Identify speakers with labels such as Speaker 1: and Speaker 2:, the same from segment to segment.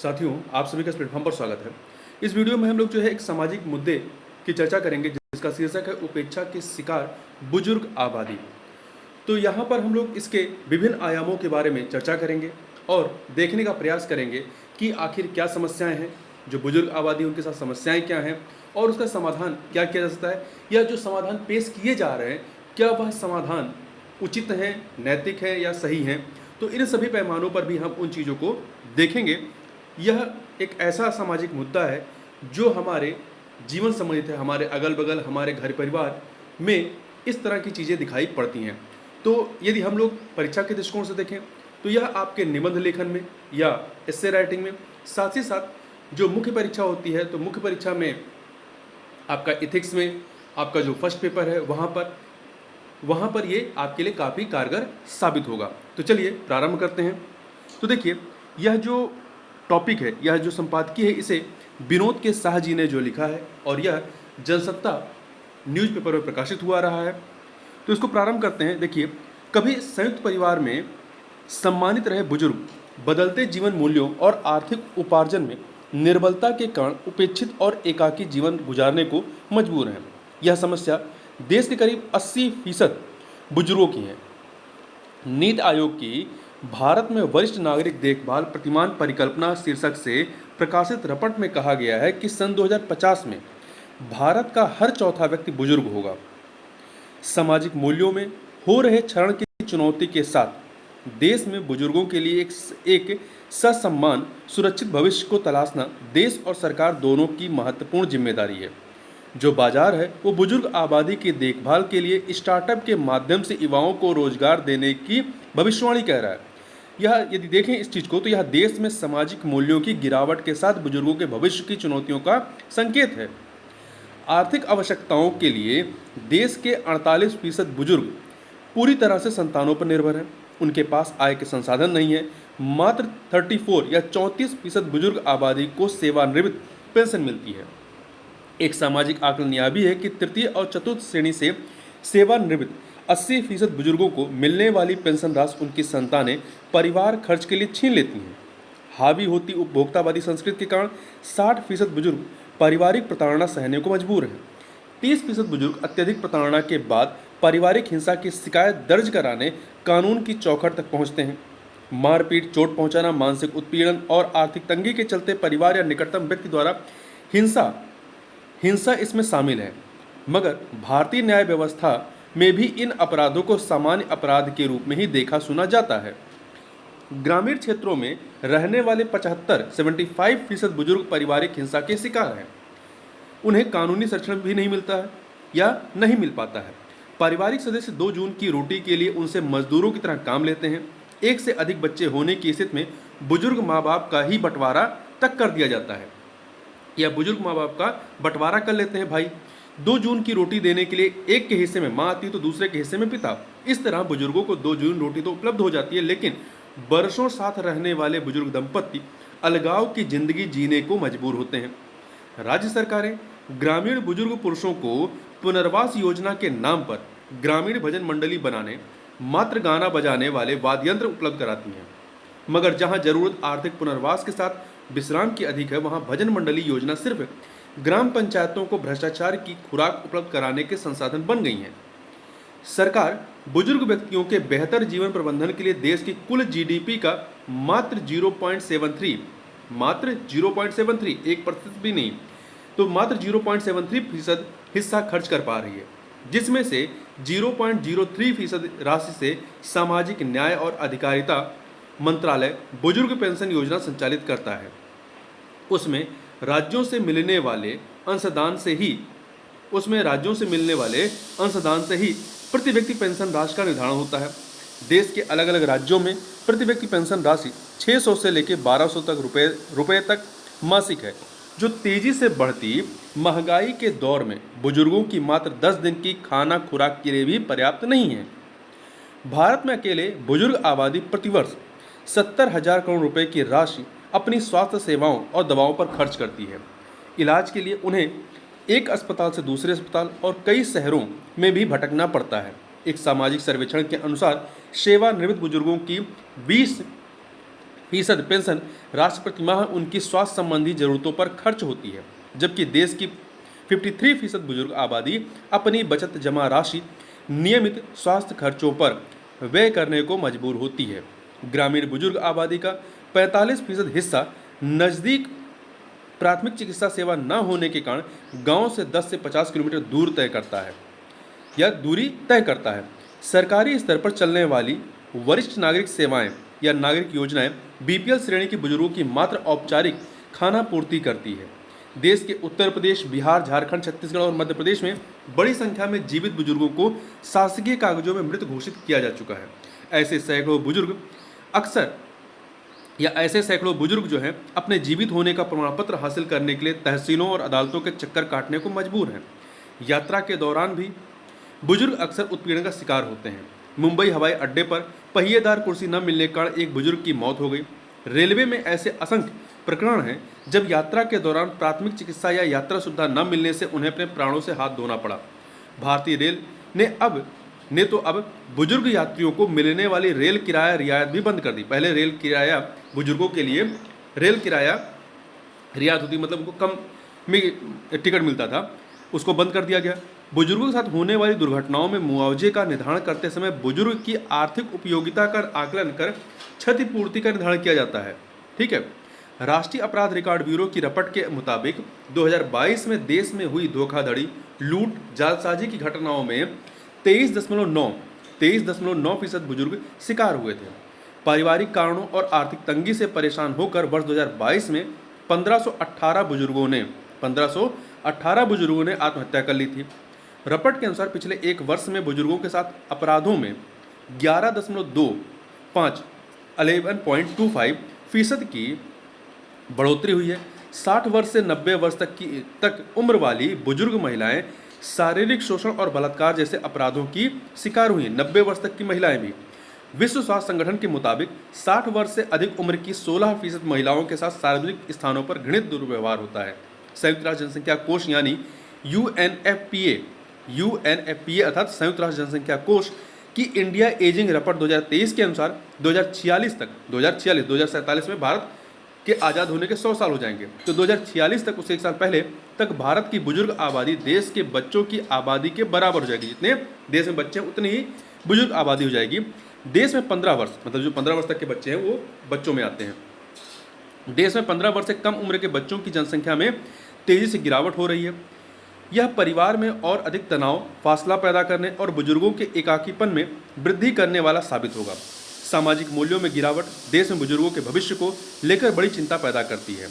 Speaker 1: साथियों, आप सभी का इस प्लेटफॉर्म पर स्वागत है। इस वीडियो में हम लोग जो है एक सामाजिक मुद्दे की चर्चा करेंगे जिसका शीर्षक है उपेक्षा के शिकार बुजुर्ग आबादी। तो यहाँ पर हम लोग इसके विभिन्न आयामों के बारे में चर्चा करेंगे और देखने का प्रयास करेंगे कि आखिर क्या समस्याएं हैं, जो बुजुर्ग आबादी उनके साथ समस्याएं क्या हैं और उसका समाधान क्या किया जा सकता है, या जो समाधान पेश किए जा रहे हैं क्या वह समाधान उचित हैं, नैतिक है या सही हैं। तो इन सभी पैमानों पर भी हम उन चीज़ों को देखेंगे। यह एक ऐसा सामाजिक मुद्दा है जो हमारे जीवन संबंधित है, हमारे अगल बगल, हमारे घर परिवार में इस तरह की चीज़ें दिखाई पड़ती हैं। तो यदि हम लोग परीक्षा के दृष्टिकोण से देखें तो यह आपके निबंध लेखन में या एस्से राइटिंग में, साथ ही साथ जो मुख्य परीक्षा होती है तो मुख्य परीक्षा में आपका इथिक्स में आपका जो फर्स्ट पेपर है वहाँ पर ये आपके लिए काफ़ी कारगर साबित होगा। तो चलिए प्रारंभ करते हैं। तो देखिए, यह जो टॉपिक है, यह जो संपादकीय है, इसे विनोद के शाह जी ने जो लिखा है और यह जनसत्ता न्यूज़पेपर में प्रकाशित हुआ रहा है। तो इसको प्रारंभ करते हैं। देखिए, कभी संयुक्त परिवार में सम्मानित रहे बुजुर्ग बदलते जीवन मूल्यों और आर्थिक उपार्जन में निर्बलता के कारण उपेक्षित और एकाकी जीवन गुजारने को मजबूर हैं। यह समस्या देश के करीब 80% बुजुर्गों की है। नीति आयोग की भारत में वरिष्ठ नागरिक देखभाल प्रतिमान परिकल्पना शीर्षक से प्रकाशित रिपोर्ट में कहा गया है कि सन 2050 में भारत का हर चौथा व्यक्ति बुजुर्ग होगा। सामाजिक मूल्यों में हो रहे क्षरण की चुनौती के साथ देश में बुजुर्गों के लिए एक ससम्मान सुरक्षित भविष्य को तलाशना देश और सरकार दोनों की महत्वपूर्ण जिम्मेदारी है। जो बाजार है वो बुजुर्ग आबादी की देखभाल के लिए स्टार्टअप के माध्यम से युवाओं को रोजगार देने की भविष्यवाणी कह रहा है। यह यदि देखें इस चीज़ को तो यह देश में सामाजिक मूल्यों की गिरावट के साथ बुजुर्गों के भविष्य की चुनौतियों का संकेत है। आर्थिक आवश्यकताओं के लिए देश के 48% बुजुर्ग पूरी तरह से संतानों पर निर्भर हैं। उनके पास आय के संसाधन नहीं है। मात्र 34 या 34% बुजुर्ग आबादी को सेवानिवृत्त पेंशन मिलती है। एक सामाजिक आकलन यह भी है कि तृतीय और चतुर्थ श्रेणी से सेवानिवृत्त 80% बुजुर्गों को मिलने वाली पेंशन राशि उनकी संतानें परिवार खर्च के लिए छीन लेती हैं। हावी होती उपभोक्तावादी संस्कृति के कारण 60% बुजुर्ग पारिवारिक प्रताड़ना सहने को मजबूर हैं। 30% बुजुर्ग अत्यधिक प्रताड़ना के बाद पारिवारिक हिंसा की शिकायत दर्ज कराने कानून की चौखट तक पहुंचते हैं। मारपीट, चोट पहुंचाना, मानसिक उत्पीड़न और आर्थिक तंगी के चलते परिवार या निकटतम व्यक्ति द्वारा हिंसा इसमें शामिल है। मगर भारतीय न्याय व्यवस्था में भी इन अपराधों को सामान्य अपराध के रूप में ही देखा सुना जाता है। ग्रामीण क्षेत्रों में रहने वाले 75% बुजुर्ग पारिवारिक हिंसा के शिकार हैं। उन्हें कानूनी संरक्षण भी नहीं मिलता है या नहीं मिल पाता है। पारिवारिक सदस्य 2 जून की रोटी के लिए उनसे मजदूरों की तरह काम लेते हैं। एक से अधिक बच्चे होने की स्थिति में बुजुर्ग माँ बाप का ही बंटवारा तक कर दिया जाता है, या बुजुर्ग माँ बाप का बंटवारा कर लेते हैं। भाई 2 जून की रोटी देने के लिए एक के हिस्से में माँ आती है तो दूसरे के हिस्से में पिता। इस तरह बुजुर्गों को 2 जून रोटी तो उपलब्ध हो जाती है, लेकिन बरसों साथ रहने वाले बुजुर्ग दंपत्ति अलगाव की जिंदगी जीने को मजबूर होते हैं। राज्य सरकारें ग्रामीण बुजुर्ग पुरुषों को पुनर्वास योजना के नाम पर ग्रामीण भजन मंडली बनाने, मात्र गाना बजाने वाले वाद्य यंत्र उपलब्ध कराती हैं। मगर जहां जरूरत आर्थिक पुनर्वास के साथ विश्राम की अधिक है, वहां भजन मंडली योजना सिर्फ ग्राम पंचायतों को भ्रष्टाचार की खुराक उपलब्ध कराने के संसाधन बन गई हैं। सरकार बुजुर्ग व्यक्तियों के बेहतर जीवन प्रबंधन के लिए देश की कुल जीडीपी का मात्र 0.73 1% भी नहीं, तो मात्र 0.73% हिस्सा खर्च कर पा रही है, जिसमें से 0.03% राशि से सामाजिक न्याय और अधिकारिता मंत्रालय बुजुर्ग पेंशन योजना संचालित करता है। उसमें राज्यों से मिलने वाले अंशदान से ही प्रति व्यक्ति पेंशन राशि का निर्धारण होता है। देश के अलग अलग राज्यों में प्रति व्यक्ति पेंशन राशि 600 से लेकर 1200 तक रुपए तक मासिक है, जो तेजी से बढ़ती महंगाई के दौर में बुजुर्गों की मात्र 10 दिन की खाना खुराक के लिए भी पर्याप्त नहीं है। भारत में अकेले बुजुर्ग आबादी प्रतिवर्ष 70,000 करोड़ रुपए की राशि अपनी स्वास्थ्य सेवाओं और दवाओं पर खर्च करती है। इलाज के लिए उन्हें एक अस्पताल से दूसरे अस्पताल और कई शहरों में भी भटकना पड़ता है। एक सामाजिक सर्वेक्षण के अनुसार सेवानिवृत्त बुजुर्गों की फीसद पेंशन राशि प्रतिमाह उनकी स्वास्थ्य संबंधी जरूरतों पर खर्च होती है, जबकि देश की 53% बुजुर्ग आबादी अपनी बचत जमा राशि नियमित स्वास्थ्य खर्चों पर व्यय करने को मजबूर होती है। ग्रामीण बुजुर्ग आबादी का 45% हिस्सा नज़दीक प्राथमिक चिकित्सा सेवा न होने के कारण गांव से 10 से 50 किलोमीटर दूर दूरी तय करता है। सरकारी स्तर पर चलने वाली वरिष्ठ नागरिक सेवाएं या नागरिक योजनाएं बीपीएल श्रेणी के बुजुर्गों की मात्र औपचारिक खाना पूर्ति करती है। देश के उत्तर प्रदेश, बिहार, झारखंड, छत्तीसगढ़ और मध्य प्रदेश में बड़ी संख्या में जीवित बुजुर्गों को शासकीय कागजों में मृत घोषित किया जा चुका है। ऐसे सैकड़ों बुजुर्ग जो हैं अपने जीवित होने का प्रमाण पत्र हासिल करने के लिए तहसीलों और अदालतों के चक्कर काटने को मजबूर हैं। यात्रा के दौरान भी बुजुर्ग अक्सर उत्पीड़न का शिकार होते हैं। मुंबई हवाई अड्डे पर पहिएदार कुर्सी न मिलने के कारण एक बुजुर्ग की मौत हो गई। रेलवे में ऐसे असंख्य प्रकरण हैं जब यात्रा के दौरान प्राथमिक चिकित्सा या यात्रा सुविधा न मिलने से उन्हें अपने प्राणों से हाथ धोना पड़ा। भारतीय रेल ने तो अब बुजुर्ग यात्रियों को मिलने वाली रेल किराया रियायत भी बंद कर दी। पहले रेल किराया बुजुर्गों के लिए रेल किराया रियायत होती, मतलब उनको कम में टिकट मिलता था, उसको बंद कर दिया गया। बुजुर्गों के साथ होने वाली दुर्घटनाओं में मुआवजे का निर्धारण करते समय बुजुर्ग की आर्थिक उपयोगिता का आकलन कर क्षतिपूर्ति का निर्धारण किया जाता है। ठीक है। राष्ट्रीय अपराध रिकॉर्ड ब्यूरो की रिपोर्ट के मुताबिक 2022 में देश में हुई धोखाधड़ी, लूट, जालसाजी की घटनाओं में 23.9% बुजुर्ग शिकार हुए थे। पारिवारिक कारणों और आर्थिक तंगी से परेशान होकर वर्ष 2022 में 1518 बुजुर्गों ने आत्महत्या कर ली थी। रिपोर्ट के अनुसार पिछले एक वर्ष में बुजुर्गों के साथ अपराधों में 11.25% की बढ़ोतरी हुई है। 60 वर्ष से 90 वर्ष तक उम्र वाली बुजुर्ग महिलाएं शारीरिक शोषण और बलात्कार जैसे अपराधों की शिकार हुई। 90 वर्ष तक की महिलाएं भी। विश्व स्वास्थ्य संगठन के मुताबिक 60 वर्ष से अधिक उम्र की 16% महिलाओं के साथ सार्वजनिक स्थानों पर घृणित दुर्व्यवहार होता है। संयुक्त राष्ट्र जनसंख्या कोष यानी यूएनएफपीए अर्थात संयुक्त राष्ट्र जनसंख्या कोष की इंडिया एजिंग रिपोर्ट 2023 के अनुसार 2047 में भारत के आज़ाद होने के 100 साल हो जाएंगे, तो 2046 तक, उससे एक साल पहले तक भारत की बुजुर्ग आबादी देश के बच्चों की आबादी के बराबर हो जाएगी। जितने देश में बच्चे हैं उतनी ही बुजुर्ग आबादी हो जाएगी। देश में 15 वर्ष, मतलब जो 15 वर्ष तक के बच्चे हैं वो बच्चों में आते हैं। देश में 15 वर्ष से कम उम्र के बच्चों की जनसंख्या में तेजी से गिरावट हो रही है। यह परिवार में और अधिक तनाव, फासला पैदा करने और बुजुर्गों के एकाकीपन में वृद्धि करने वाला साबित होगा। सामाजिक मूल्यों में गिरावट देश में बुजुर्गों के भविष्य को लेकर बड़ी चिंता पैदा करती है।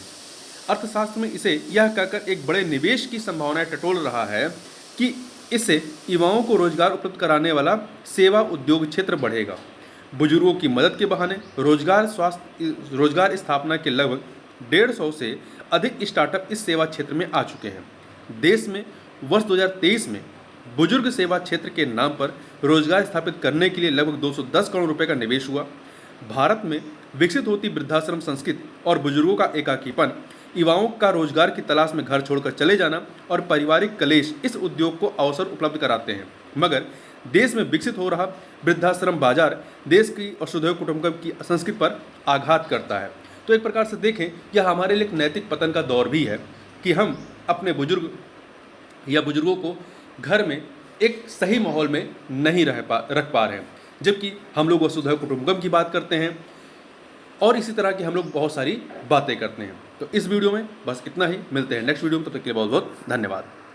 Speaker 1: अर्थशास्त्र में इसे यह कहकर एक बड़े निवेश की संभावनाएं टटोल रहा है कि इससे युवाओं को रोजगार उपलब्ध कराने वाला सेवा उद्योग क्षेत्र बढ़ेगा। बुजुर्गों की मदद के बहाने रोजगार स्थापना के लगभग 150 से अधिक स्टार्टअप इस सेवा क्षेत्र में आ चुके हैं। देश में वर्ष 2023 में बुजुर्ग सेवा क्षेत्र के नाम पर रोजगार स्थापित करने के लिए लगभग 210 करोड़ रुपए का निवेश हुआ। भारत में विकसित होती वृद्धाश्रम संस्कृति और बुजुर्गों का एकाकीपन, युवाओं का रोजगार की तलाश में घर छोड़कर चले जाना और पारिवारिक कलेश इस उद्योग को अवसर उपलब्ध कराते हैं। मगर देश में विकसित हो रहा वृद्धाश्रम बाजार देश की वसुधैव कुटुंबकम की संस्कृति पर आघात करता है। तो एक प्रकार से देखें, यह हमारे लिए एक नैतिक पतन का दौर भी है कि हम अपने बुजुर्ग या बुजुर्गों को घर में एक सही माहौल में नहीं रख पा रहे हैं, जबकि हम लोग वसुधैव कुटुंबकम की बात करते हैं और इसी तरह की हम लोग बहुत सारी बातें करते हैं। तो इस वीडियो में बस इतना ही। मिलते हैं नेक्स्ट वीडियो में, तब तक के लिए बहुत बहुत धन्यवाद।